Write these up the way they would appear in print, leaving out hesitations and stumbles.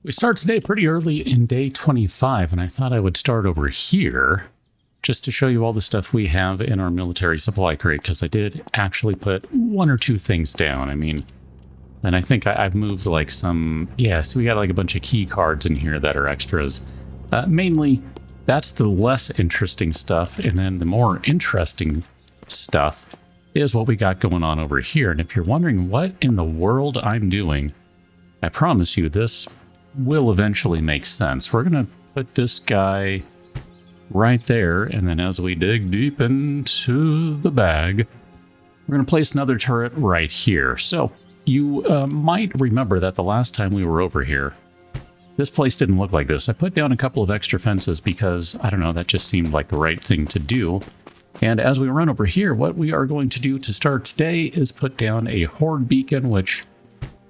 We start today pretty early in day 25, and I thought I would start over here just to show you all the stuff we have in our military supply crate, because I did actually put one or two things down. I mean, and I think I've moved like some, yeah, so we got like a bunch of key cards in here that are extras. Mainly, that's the less interesting stuff, and then the more interesting stuff is what we got going on over here. And if you're wondering what in the world I'm doing, I promise you this will eventually make sense. We're going to put this guy right there, and then as we dig deep into the bag, we're going to place another turret right here. So you might remember that the last time we were over here, this place didn't look like this. I put down a couple of extra fences because, I don't know, that just seemed like the right thing to do. And as we run over here, what we are going to do to start today is put down a Horde beacon, which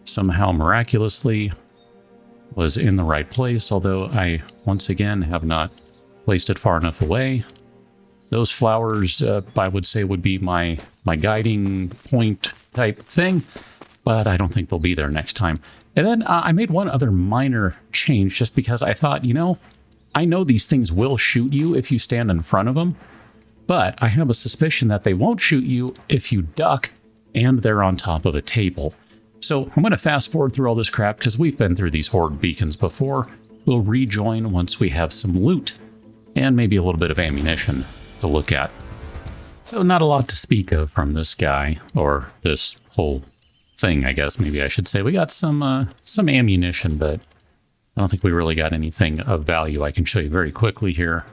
somehow miraculously was in the right place, although I, once again, have not placed it far enough away. Those flowers, I would say, would be my guiding point type thing, but I don't think they'll be there next time. And then I made one other minor change just because I thought, you know, I know these things will shoot you if you stand in front of them, but I have a suspicion that they won't shoot you if you duck and they're on top of a table. So I'm going to fast forward through all this crap because we've been through these Horde beacons before. We'll rejoin once we have some loot and maybe a little bit of ammunition to look at. So not a lot to speak of from this guy, or this whole thing, I guess maybe I should say. We got some ammunition, but I don't think we really got anything of value. I can show you very quickly here.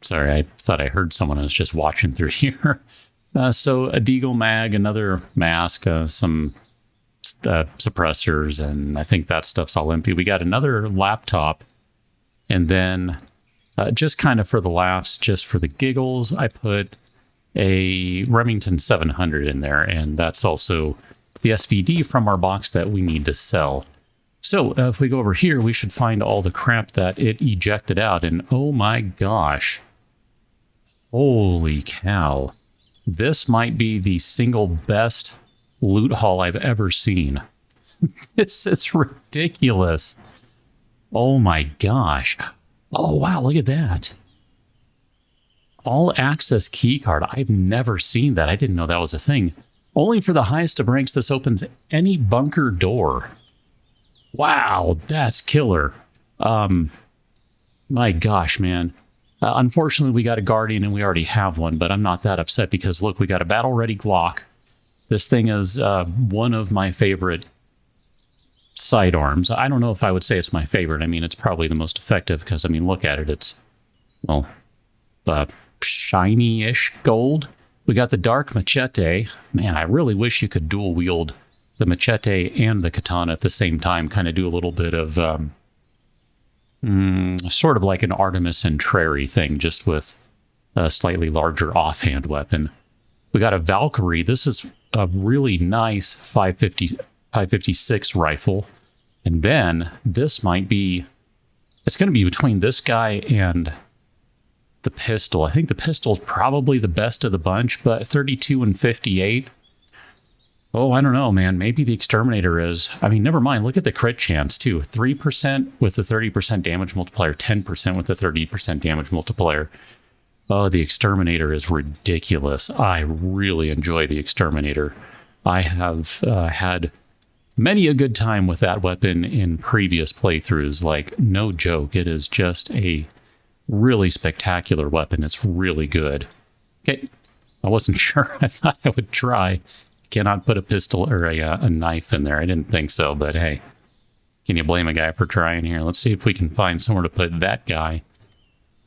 Sorry, I thought I heard someone who was just watching through here. So a deagle mag, another mask, some suppressors, and I think that stuff's all empty. We got another laptop, and then just kind of for the laughs, just for the giggles, I put a Remington 700 in there, and that's also the SVD from our box that we need to sell. So if we go over here, we should find all the crap that it ejected out, and oh my gosh, holy cow. This might be the single best loot haul I've ever seen. This is ridiculous. Oh my gosh. Oh wow, look at that. All access key card. I've never seen that. I didn't know that was a thing. Only for the highest of ranks, this opens any bunker door. Wow, that's killer. My gosh, man. Unfortunately, we got a Guardian and we already have one, but I'm not that upset because, look, we got a battle-ready Glock. This thing is one of my favorite sidearms. I don't know if I would say it's my favorite. I mean, it's probably the most effective because, I mean, look at it. It's, well, shiny-ish gold. We got the dark machete. Man, I really wish you could dual-wield the machete and the katana at the same time, kind of do a little bit of... sort of like an Artemis and Trary thing, just with a slightly larger offhand weapon. We got a Valkyrie. This is a really nice 556 rifle. And then this might be... It's going to be between this guy and the pistol. I think the pistol is probably the best of the bunch, but 32 and 58... Oh, I don't know, man. Maybe the Exterminator is. I mean, never mind. Look at the crit chance, too. 3% with the 30% damage multiplier, 10% with the 30% damage multiplier. Oh, the Exterminator is ridiculous. I really enjoy the Exterminator. I have had many a good time with that weapon in previous playthroughs. Like, no joke. It is just a really spectacular weapon. It's really good. Okay, I wasn't sure. I thought I would try. Cannot put a pistol or a knife in there. I didn't think so, but hey, can you blame a guy for trying here? Let's see if we can find somewhere to put that guy.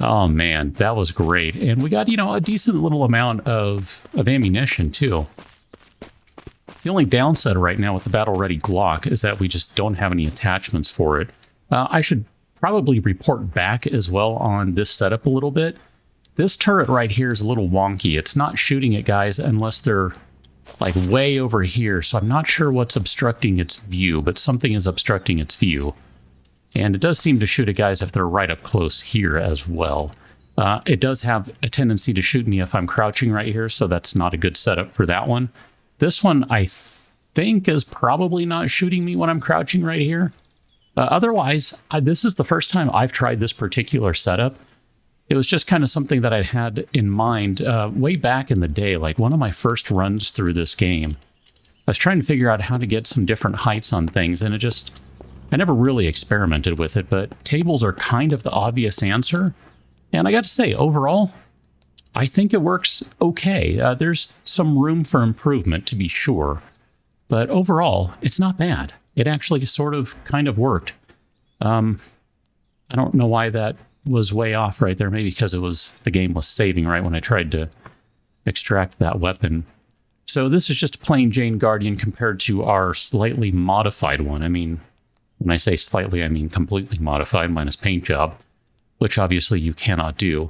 Oh man, that was great. And we got, you know, a decent little amount of ammunition too. The only downside right now with the battle-ready Glock is that we just don't have any attachments for it. I should probably report back as well on this setup a little bit. This turret right here is a little wonky. It's not shooting at guys unless they're like way over here, so I'm not sure what's obstructing its view, but something is obstructing its view. And it does seem to shoot at guys if they're right up close here as well. It does have a tendency to shoot me if I'm crouching right here, so that's not a good setup for that one. This one, I think, is probably not shooting me when I'm crouching right here. Otherwise, this is the first time I've tried this particular setup. It was just kind of something that I'd had in mind way back in the day, like one of my first runs through this game. I was trying to figure out how to get some different heights on things, and I never really experimented with it, but tables are kind of the obvious answer. And I got to say, overall, I think it works okay. There's some room for improvement, to be sure, but overall, it's not bad. It actually sort of kind of worked. I don't know why that was way off right there. Maybe because the game was saving right when I tried to extract that weapon. So this is just a plain Jane Guardian compared to our slightly modified one. I mean, when I say slightly, I mean completely modified minus paint job, which obviously you cannot do.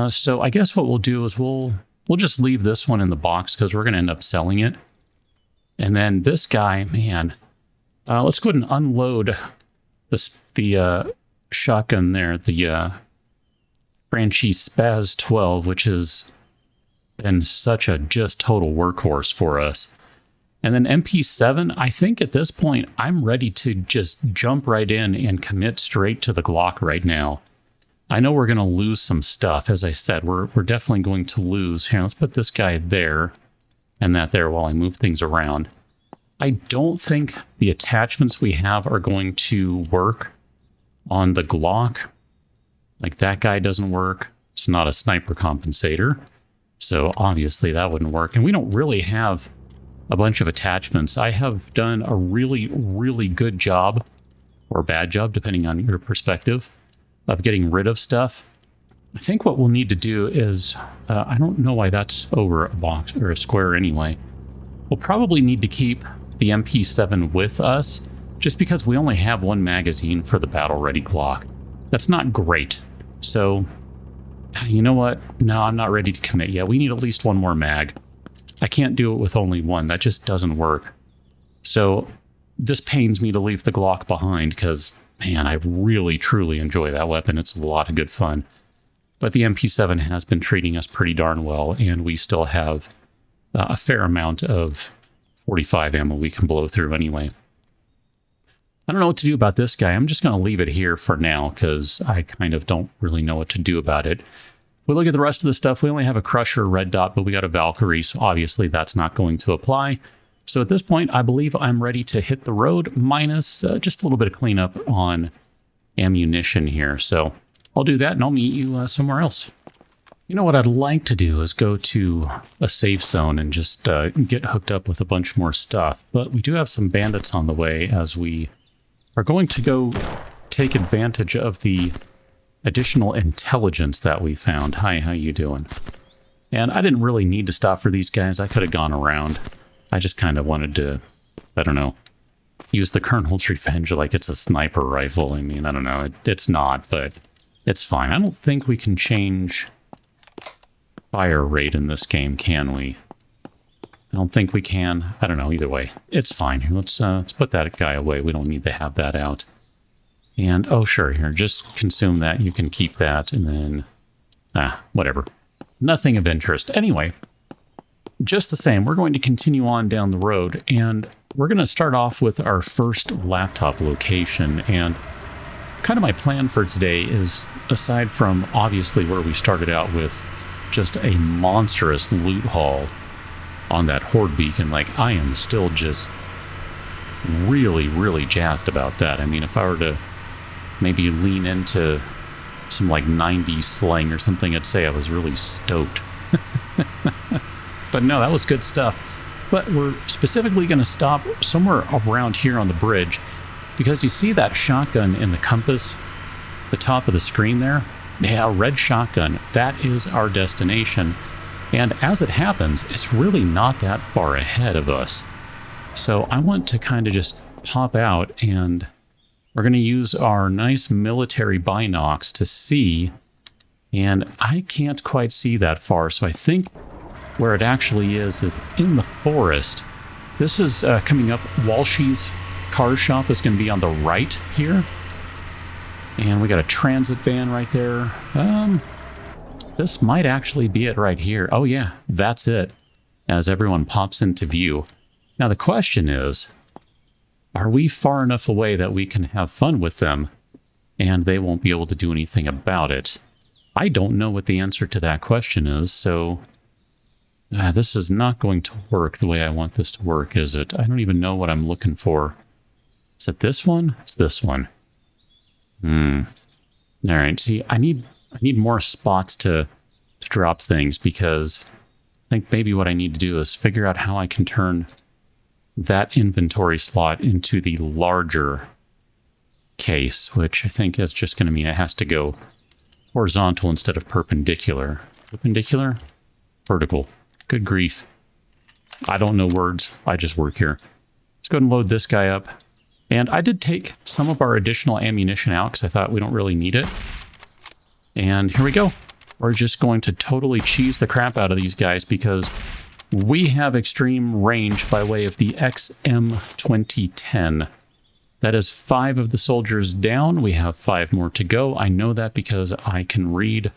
So I guess what we'll do is we'll just leave this one in the box because we're going to end up selling it. And then this guy, man, let's go ahead and unload the shotgun there, the Franchi Spaz 12, which has been such a just total workhorse for us. And then MP7, I think at this point, I'm ready to just jump right in and commit straight to the Glock right now. I know we're going to lose some stuff. As I said, we're definitely going to lose. Here, let's put this guy there and that there while I move things around. I don't think the attachments we have are going to work on the Glock. Like that guy doesn't work. It's not a sniper compensator. So obviously that wouldn't work. And we don't really have a bunch of attachments. I have done a really, really good job, or bad job, depending on your perspective, of getting rid of stuff. I think what we'll need to do is, I don't know why that's over a box or a square anyway. We'll probably need to keep the MP7 with us, just because we only have one magazine for the battle-ready Glock. That's not great. So, you know what? No, I'm not ready to commit yet. We need at least one more mag. I can't do it with only one. That just doesn't work. So, this pains me to leave the Glock behind, because, man, I really, truly enjoy that weapon. It's a lot of good fun. But the MP7 has been treating us pretty darn well, and we still have a fair amount of 45 ammo we can blow through anyway. I don't know what to do about this guy. I'm just going to leave it here for now because I kind of don't really know what to do about it. We look at the rest of the stuff. We only have a Crusher, Red Dot, but we got a Valkyrie, so obviously that's not going to apply. So at this point, I believe I'm ready to hit the road, minus just a little bit of cleanup on ammunition here. So I'll do that, and I'll meet you somewhere else. You know what I'd like to do is go to a safe zone and just get hooked up with a bunch more stuff. But we do have some bandits on the way as we are going to go take advantage of the additional intelligence that we found. Hi, how you doing? And I didn't really need to stop for these guys. I could have gone around. I just kind of wanted to, I don't know, use the Colonel's Revenge like it's a sniper rifle. I mean, I don't know. It's not, but it's fine. I don't think we can change fire rate in this game, can we? I don't think we can. I don't know. Either way, it's fine. Here, let's put that guy away. We don't need to have that out. And, oh, sure, here, just consume that. You can keep that, and then, whatever. Nothing of interest. Anyway, just the same, we're going to continue on down the road, and we're going to start off with our first laptop location. And kind of my plan for today is, aside from obviously where we started out with just a monstrous loot haul on that Horde beacon, like, I am still just really, really jazzed about that. I mean, if I were to maybe lean into some like 90s slang or something, I'd say I was really stoked. But no, that was good stuff. But we're specifically going to stop somewhere around here on the bridge, because you see that shotgun in the compass, the top of the screen there? Yeah, red shotgun. That is our destination. And as it happens, it's really not that far ahead of us. So I want to kind of just pop out, and we're going to use our nice military binocs to see. And I can't quite see that far, so I think where it actually is in the forest. This is coming up. Walshy's car shop is going to be on the right here. And we got a transit van right there. This might actually be it right here. Oh yeah, that's it. As everyone pops into view. Now the question is, are we far enough away that we can have fun with them and they won't be able to do anything about it? I don't know what the answer to that question is, so this is not going to work the way I want this to work, is it? I don't even know what I'm looking for. Is it this one? It's this one. All right, see, I need more spots to drop things, because I think maybe what I need to do is figure out how I can turn that inventory slot into the larger case, which I think is just going to mean it has to go horizontal instead of perpendicular. Perpendicular? Vertical. Good grief. I don't know words. I just work here. Let's go ahead and load this guy up. And I did take some of our additional ammunition out because I thought we don't really need it. And here we go. We're just going to totally cheese the crap out of these guys because we have extreme range by way of the XM2010. That is 5 of the soldiers down. We have 5 more to go. I know that because I can read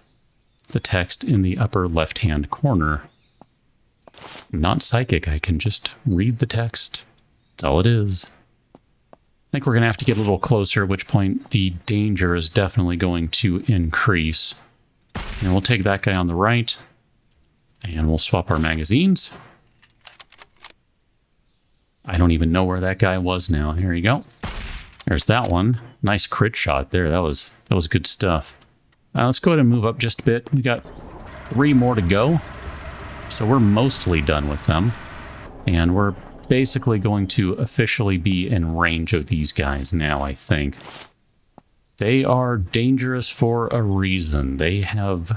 the text in the upper left-hand corner. I'm not psychic. I can just read the text. That's all it is. I think we're going to have to get a little closer, at which point the danger is definitely going to increase. And we'll take that guy on the right, and we'll swap our magazines. I don't even know where that guy was now. Here you go. There's that one. Nice crit shot there. That was good stuff. Let's go ahead and move up just a bit. We got 3 more to go. So we're mostly done with them. And we're basically going to officially be in range of these guys now, I think. They are dangerous for a reason. They have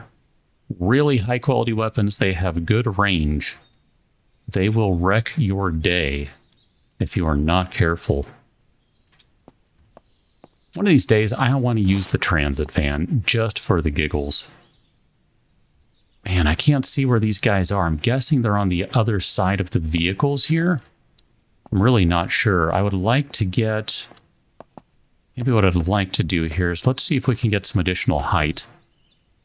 really high quality weapons. They have good range. They will wreck your day if you are not careful. One of these days, I want to use the transit van just for the giggles. Man, I can't see where these guys are. I'm guessing they're on the other side of the vehicles here. I'm really not sure. I would like to get... Maybe what I'd like to do here is let's see if we can get some additional height.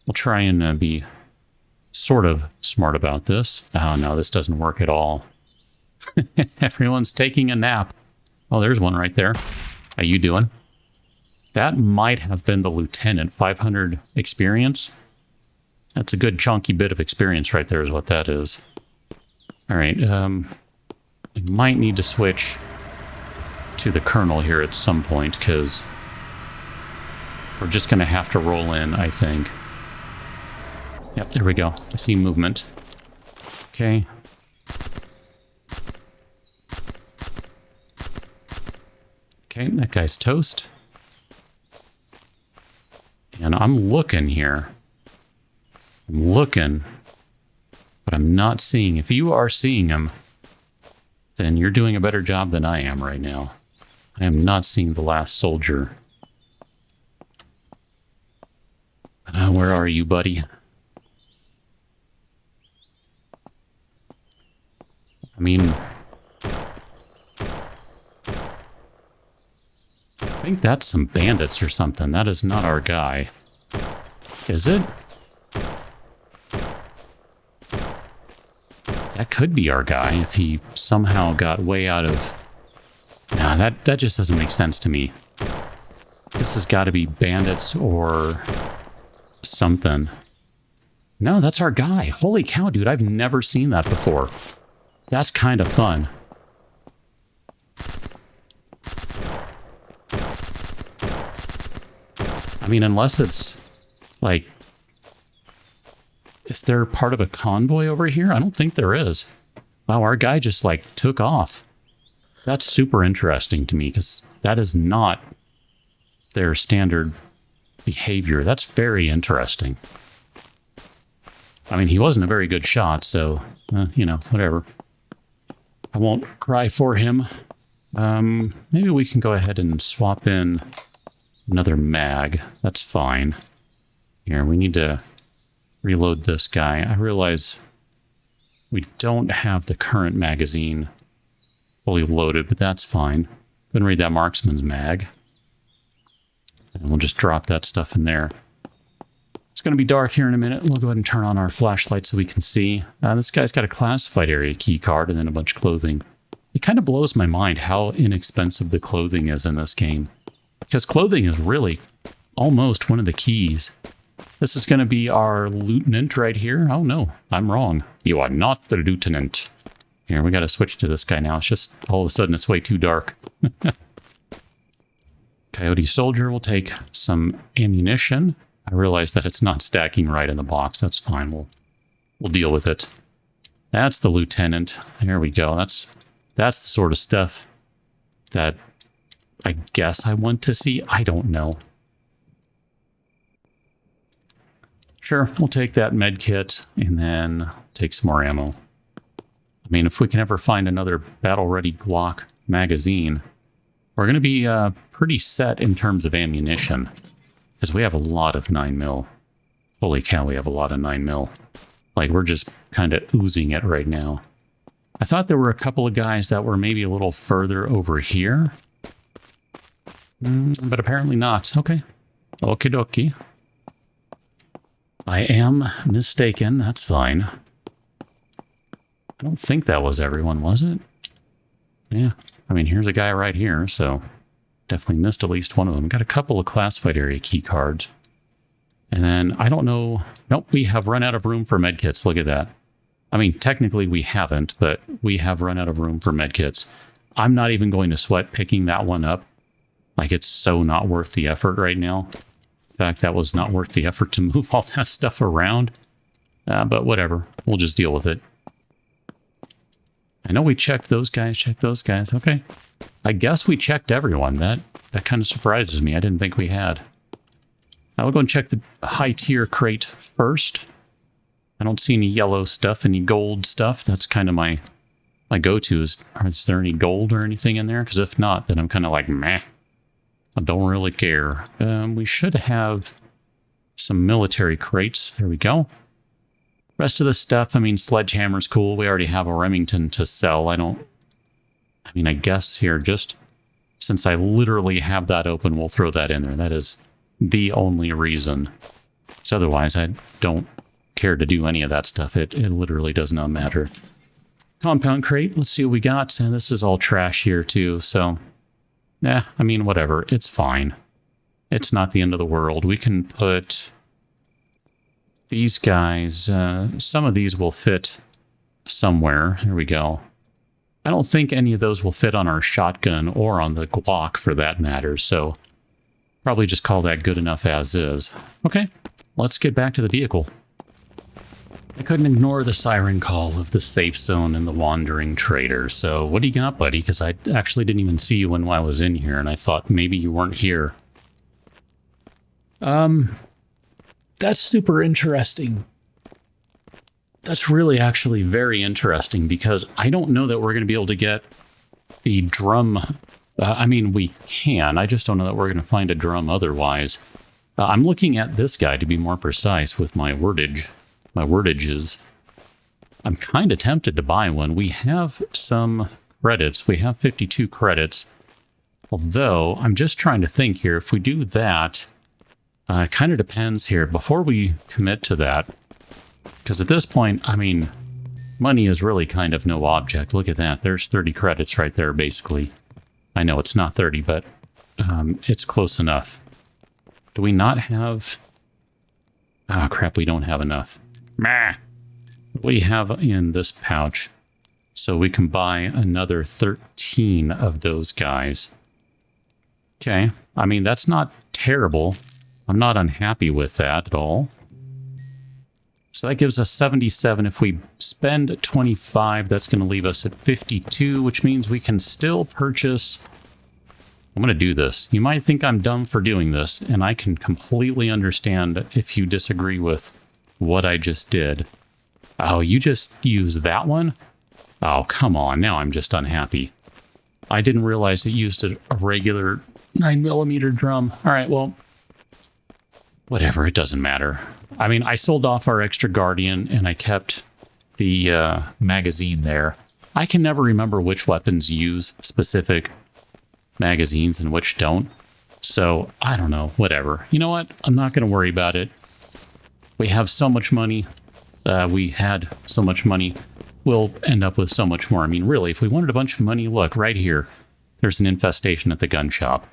We'll try and be sort of smart about this. Oh, no, this doesn't work at all. Everyone's taking a nap. Oh, there's one right there. How you doing? That might have been the lieutenant. 500 experience. That's a good chunky bit of experience right there is what that is. All right. We might need to switch to the colonel here at some point because we're just going to have to roll in, I think. Yep, there we go. I see movement. Okay. Okay, that guy's toast. And I'm looking here. I'm looking, but I'm not seeing. If you are seeing him, then you're doing a better job than I am right now. I am not seeing the last soldier. Where are you, buddy? I mean... I think that's some bandits or something. That is not our guy. Is it? That could be our guy if he somehow got way out of... Nah, that just doesn't make sense to me. This has got to be bandits or something. No, that's our guy. Holy cow, dude. I've never seen that before. That's kind of fun. I mean, unless it's, like... Is there part of a convoy over here? I don't think there is. Wow, our guy just, like, took off. That's super interesting to me, because that is not their standard behavior. That's very interesting. I mean, he wasn't a very good shot, so, you know, whatever. I won't cry for him. Maybe we can go ahead and swap in another mag. That's fine. Here, we need to reload this guy. I realize we don't have the current magazine fully loaded, but that's fine. Go ahead and read that marksman's mag. And we'll just drop that stuff in there. It's going to be dark here in a minute. We'll go ahead and turn on our flashlight so we can see. This guy's got a classified area key card and then a bunch of clothing. It kind of blows my mind how inexpensive the clothing is in this game. Because clothing is really almost one of the keys. This is going to be our lieutenant right here. Oh no, I'm wrong. You are not the lieutenant. Here, we got to switch to this guy now. It's just all of a sudden it's way too dark. Coyote soldier will take some ammunition. I realize that it's not stacking right in the box. That's fine. We'll deal with it. That's the lieutenant. There we go. That's the sort of stuff that I guess I want to see. I don't know. Sure, we'll take that med kit and then take some more ammo. I mean, if we can ever find another battle-ready Glock magazine, we're going to be pretty set in terms of ammunition. Because we have a lot of 9mm. Holy cow, we have a lot of 9mm. Like, we're just kind of oozing it right now. I thought there were a couple of guys that were maybe a little further over here. But apparently not. Okay. Okie dokie. I am mistaken. That's fine. I don't think that was everyone, was it? Yeah. I mean, here's a guy right here, so definitely missed at least one of them. Got a couple of classified area key cards. And then, I don't know. Nope, we have run out of room for medkits. Look at that. I mean, technically we haven't, but we have run out of room for medkits. I'm not even going to sweat picking that one up. Like, it's so not worth the effort right now. In fact, that was not worth the effort to move all that stuff around. But whatever. We'll just deal with it. I know we checked those guys, Okay. I guess we checked everyone. That kind of surprises me. I didn't think we had. I will go and check the high tier crate first. I don't see any yellow stuff, any gold stuff. That's kind of my go-to. Is there any gold or anything in there? Because if not, then I'm kind of like, meh. I don't really care. We should have some military crates. There we go. Rest of the stuff, I mean, sledgehammer's cool. We already have a Remington to sell. I guess here, just since I literally have that open, we'll throw that in there. That is the only reason. Because otherwise, I don't care to do any of that stuff. It literally does not matter. Compound crate, let's see what we got. And this is all trash here too, so I mean, whatever. It's fine. It's not the end of the world. We can put these guys, some of these will fit somewhere. Here we go. I don't think any of those will fit on our shotgun or on the Glock for that matter, so probably just call that good enough as is. Okay, let's get back to the vehicle. I couldn't ignore the siren call of the safe zone and the wandering trader, so what do you got, buddy? Because I actually didn't even see you when I was in here, and I thought maybe you weren't here. That's super interesting. That's really actually very interesting because I don't know that we're going to be able to get the drum. We can. I just don't know that we're going to find a drum otherwise. I'm looking at this guy to be more precise with my wordages. I'm kind of tempted to buy one. We have some credits. We have 52 credits. Although, I'm just trying to think here. If we do that, it kind of depends here. Before we commit to that, because at this point, I mean, money is really kind of no object. Look at that. There's 30 credits right there, basically. I know it's not 30, but it's close enough. Do we not have... Oh, crap, we don't have enough. Meh. We have in this pouch, so we can buy another 13 of those guys. Okay. I mean, that's not terrible. I'm not unhappy with that at all. So that gives us 77. If we spend 25, that's going to leave us at 52, which means we can still purchase... I'm going to do this. You might think I'm dumb for doing this, and I can completely understand if you disagree with what I just did. Oh, you just used that one? Oh, come on. Now I'm just unhappy. I didn't realize it used a regular 9mm drum. All right, well... Whatever, it doesn't matter. I mean, I sold off our extra Guardian, and I kept the magazine there. I can never remember which weapons use specific magazines and which don't. So, I don't know, whatever. You know what? I'm not going to worry about it. We have so much money. We had so much money. we'll end up with so much more. I mean, really, if we wanted a bunch of money, look, right here, there's an infestation at the gun shop.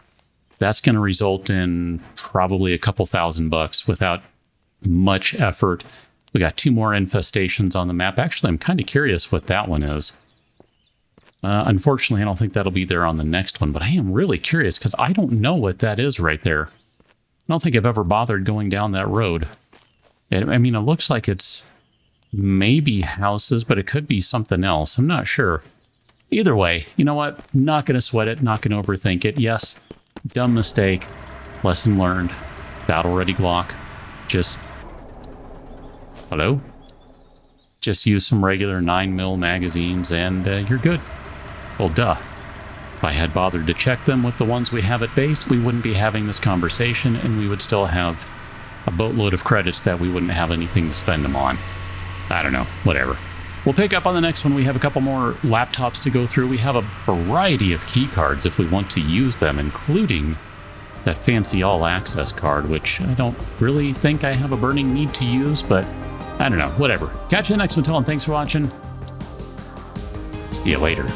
That's going to result in probably a couple $1,000 without much effort. We got 2 more infestations on the map. Actually, I'm kind of curious what that one is. Unfortunately, I don't think that'll be there on the next one, but I am really curious because I don't know what that is right there. I don't think I've ever bothered going down that road. I mean, it looks like it's maybe houses, but it could be something else. I'm not sure. Either way, you know what? Not going to sweat it, not going to overthink it. Yes, dumb mistake. Lesson learned. Battle-ready Glock. Just... Hello? Just use some regular 9mm magazines and you're good. Well, duh. If I had bothered to check them with the ones we have at base, we wouldn't be having this conversation and we would still have a boatload of credits that we wouldn't have anything to spend them on. I don't know. Whatever. We'll pick up on the next one. We have a couple more laptops to go through. We have a variety of key cards if we want to use them, including that fancy all-access card, which I don't really think I have a burning need to use, but I don't know. Whatever. Catch you in the next one, and thanks for watching. See you later.